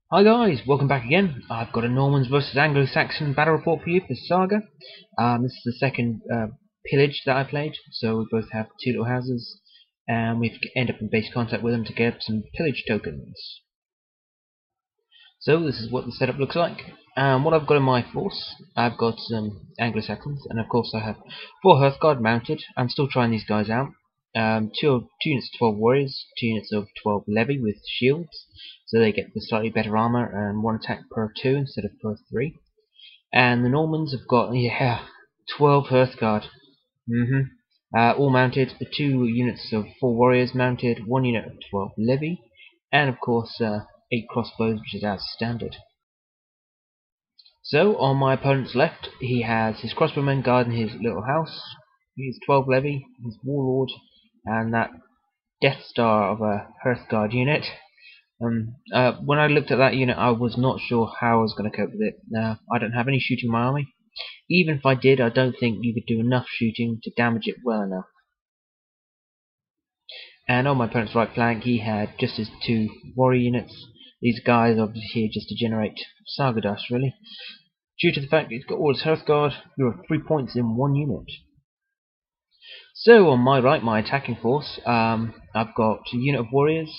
Hi guys, welcome back again. I've got a Normans versus Anglo-Saxon battle report for you for SAGA. This is the second pillage that I played, so we both have two little houses, and we have to end up in base contact with them to get some pillage tokens. So this is what the setup looks like. What I've got in my force, I've got some Anglo-Saxons, and of course I have 4 Hearthguard mounted. I'm still trying these guys out. Two units of 12 warriors, 2 units of 12 levy with shields, so they get the slightly better armor and 1 attack per 2 instead of per 3. And the Normans have got 12 Hearthguard, all mounted. 2 units of 4 warriors mounted, 1 unit of 12 levy, and of course 8 crossbows, which is as standard. So on my opponent's left, he has his crossbowmen guarding his little house. He has 12 levy, his warlord, and that Death Star of a Hearthguard unit. When I looked at that unit, I was not sure how I was going to cope with it. I don't have any shooting in my army. Even if I did, I don't think you could do enough shooting to damage it well enough. And on my opponent's right flank, he had just his 2 warrior units. These guys are obviously here just to generate Saga dust, really. Due to the fact that he's got all his Hearthguard, you have 3 points in 1 unit. So on my right, my attacking force, I've got a unit of warriors,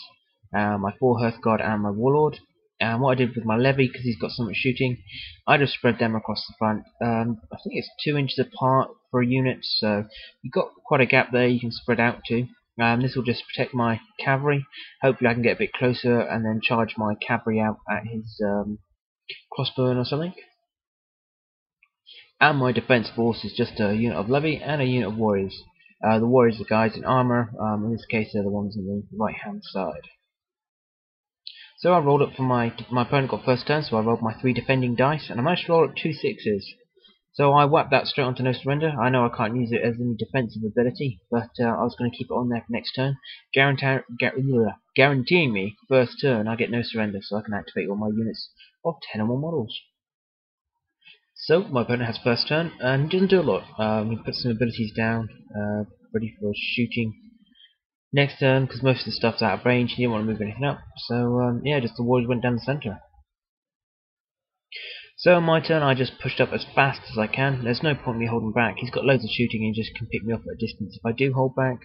my 4 Hearthguard and my warlord. And what I did with my levy, because he's got so much shooting, I just spread them across the front. I think it's 2 inches apart for a unit, so you've got quite a gap there you can spread out to. This will just protect my cavalry. Hopefully I can get a bit closer and then charge my cavalry out at his crossbow or something. And my defense force is just a unit of levy and a unit of warriors. The warriors are guys in armor. In this case, they're the ones on the right hand side. So I rolled up for my opponent got first turn, so I rolled my 3 defending dice, and I managed to roll up 2 6s. So I whapped that straight onto no surrender. I know I can't use it as any defensive ability, but I was going to keep it on there for next turn, guaranteeing me first turn I get no surrender, so I can activate all my units of 10 or more models. So my opponent has first turn, and he doesn't do a lot. He puts some abilities down, ready for shooting. Next turn, because most of the stuff's out of range, he didn't want to move anything up. So yeah, just the warriors went down the centre. So on my turn, I just pushed up as fast as I can. There's no point in me holding back. He's got loads of shooting and just can pick me off at a distance if I do hold back.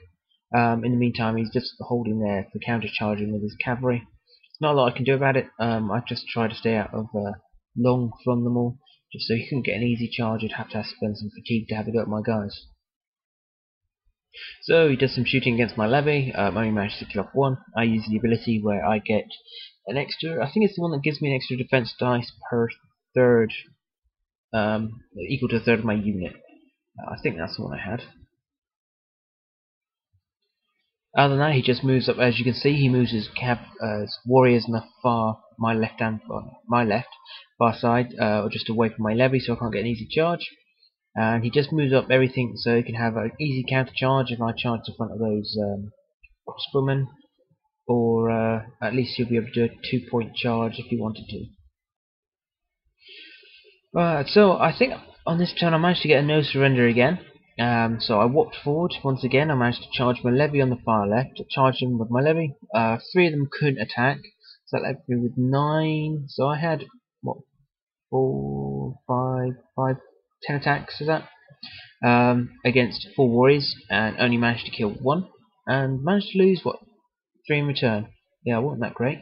In the meantime, he's just holding there for counter-charging with his cavalry. There's not a lot I can do about it. I just try to stay out of long from them all. Just so he couldn't get an easy charge, you'd have to spend some fatigue to have a go at my guys. So he does some shooting against my levy. Only managed to kill off 1. I use the ability where I get an extra, I think it's the one that gives me an extra defense dice per third, equal to a third of my unit. I think that's the one I had. Other than that, he just moves up. As you can see, he moves his warriors in the my left far side, or just away from my levy, so I can't get an easy charge. And he just moves up everything so he can have an easy counter charge if I charge the front of those crossbowmen, or at least he'll be able to do a 2-point charge if he wanted to. So I think on this turn I managed to get a no surrender again. So I walked forward once again. I managed to charge my levy on the far left. I charged him with my levy. 3 of them couldn't attack, so that left me with 9. So I had what, 4, 5, 10 attacks. Is that against 4 warriors, and only managed to kill 1, and managed to lose what, 3 in return. Yeah, wasn't that great.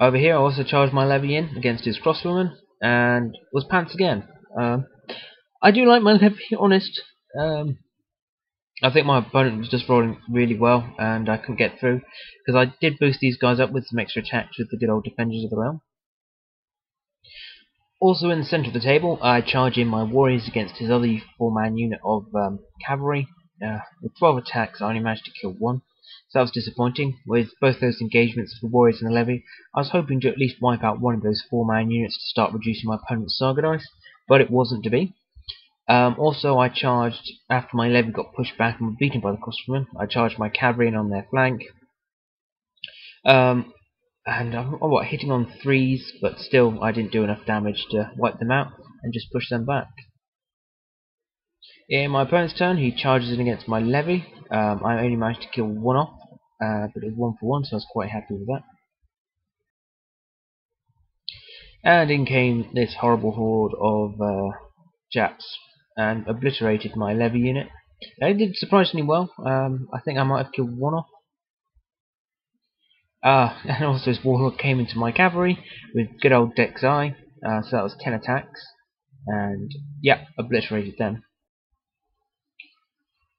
Over here, I also charged my levy in against his crossbowman, and was pants again. I do like my levy, honest. I think my opponent was just rolling really well, and I couldn't get through, because I did boost these guys up with some extra attacks with the good old Defenders of the Realm. Also in the centre of the table, I charge in my warriors against his other 4-man unit of cavalry. With 12 attacks, I only managed to kill 1, so that was disappointing. With both those engagements of the warriors and the levy, I was hoping to at least wipe out one of those 4-man units to start reducing my opponent's Saga dice, but it wasn't to be. Also, I charged, after my levy got pushed back and were beaten by the crossbowmen, I charged my cavalry in on their flank. And I'm hitting on 3s, but still I didn't do enough damage to wipe them out and just push them back. In my opponent's turn, he charges in against my levy. I only managed to kill 1 off, but it was 1 for 1, so I was quite happy with that. And in came this horrible horde of Japs and obliterated my levy unit. They did surprisingly well. I think I might have killed one off. And also this warlord came into my cavalry with good old Dex Eye, so that was 10 attacks, and yeah, obliterated them.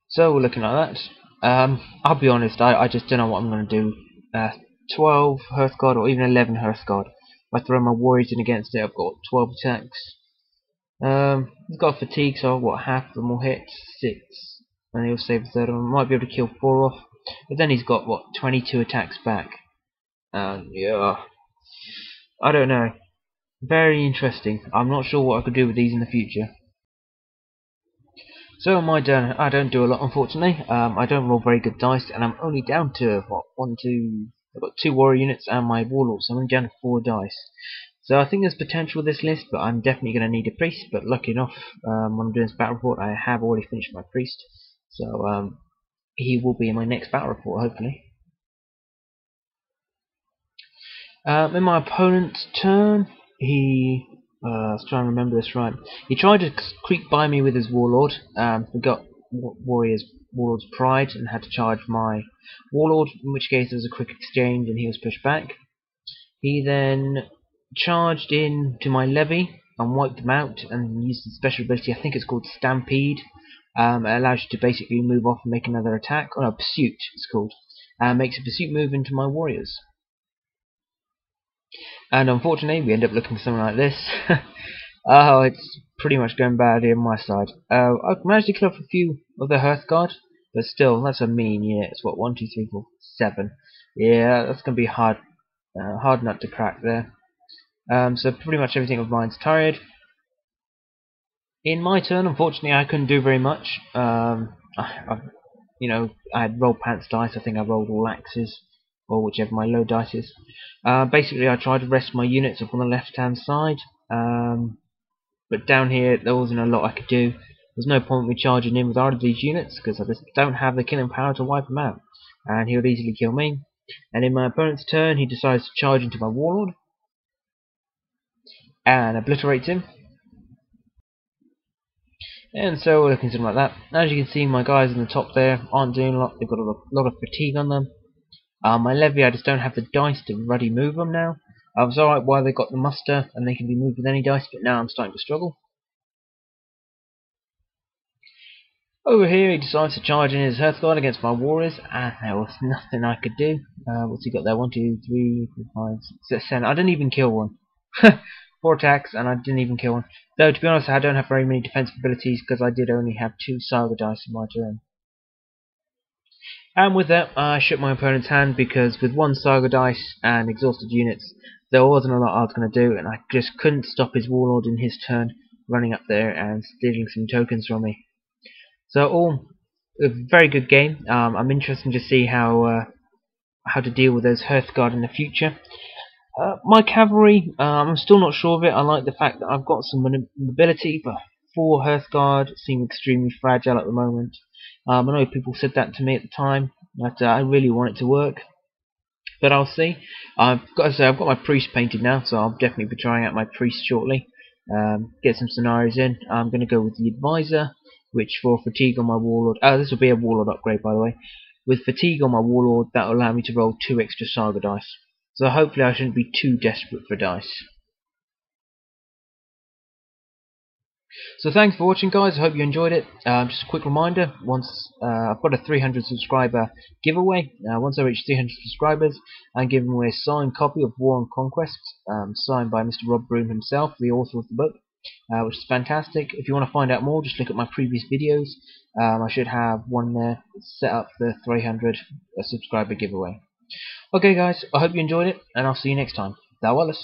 So we're looking at that. I'll be honest, I just don't know what I'm going to do. 12 Hearthguard or even 11 Hearthguard. If I throw my warriors in against it, I've got 12 attacks. He's got fatigue, so what, half of them will hit, 6, and he'll save a third of them. Might be able to kill 4 off, but then he's got what, 22 attacks back. Yeah, I don't know. Very interesting. I'm not sure what I could do with these in the future. So on my turn, I don't do a lot, unfortunately. I don't roll very good dice, and I'm only down to what, 1, 2. I've got 2 warrior units and my warlord, so I'm only down to 4 dice. So I think there's potential with this list, but I'm definitely going to need a priest. But lucky enough, when I'm doing this battle report, I have already finished my priest, so he will be in my next battle report, hopefully. In my opponent's turn, he let's try and remember this right. He tried to creep by me with his warlord. Forgot warlord's pride and had to charge my warlord. In which case there was a quick exchange and he was pushed back. He then charged in to my levy and wiped them out and used the special ability. I think it's called Stampede. It allows you to basically move off and make another attack. Oh no, Pursuit it's called. Makes a pursuit move into my warriors. And unfortunately, we end up looking for something like this. Oh, it's pretty much going badly on my side. I've managed to kill off a few of the Hearthguard, but still, that's a mean unit. It's what, 1, 2, 3, 4, 7. Yeah, that's going to be hard nut to crack there. So pretty much everything of mine's tired. In my turn, unfortunately, I couldn't do very much. I had rolled pants dice. I think I rolled all axes, or whichever my low dice is. Basically, I tried to rest my units up on the left-hand side, but down here there wasn't a lot I could do. There's no point in me charging in with either of these units because I just don't have the killing power to wipe them out, and he would easily kill me. And in my opponent's turn, he decides to charge into my warlord and obliterates him. And so we're looking something like that. As you can see, my guys on the top there aren't doing a lot. They've got a lot of fatigue on them. My levy, I just don't have the dice to ready move them now. I was alright while they got the muster and they can be moved with any dice, but now I'm starting to struggle. Over here, he decides to charge in his Hearthguard against my warriors, and there was nothing I could do. What's he got there? 1, 2, 3, 4, 5, 6, 7. I didn't even kill one. 4 attacks, and I didn't even kill one. Though, to be honest, I don't have very many defensive abilities because I did only have 2 SAGA dice in my turn. And with that, I shook my opponent's hand because with 1 SAGA dice and exhausted units, there wasn't a lot I was going to do, and I just couldn't stop his warlord in his turn running up there and stealing some tokens from me. So all a very good game. I'm interested to see how to deal with those Hearthguard in the future. My cavalry, I'm still not sure of it. I like the fact that I've got some mobility, but 4 Hearthguard seem extremely fragile at the moment. I know people said that to me at the time, but I really want it to work. But I'll see. I've got my priest painted now, so I'll definitely be trying out my priest shortly. Get some scenarios in. I'm going to go with the advisor, which for fatigue on my warlord. This will be a warlord upgrade, by the way. With fatigue on my warlord, that will allow me to roll 2 extra SAGA dice. So hopefully I shouldn't be too desperate for dice. So thanks for watching, guys. I hope you enjoyed it. Just a quick reminder, once I've got a 300 subscriber giveaway. Once I reach 300 subscribers, I'm giving away a signed copy of War and Conquest, signed by Mr. Rob Broom himself, the author of the book, which is fantastic. If you want to find out more, just look at my previous videos. I should have one there set up for the 300 subscriber giveaway. Okay, guys, I hope you enjoyed it, and I'll see you next time. Thou Wallace.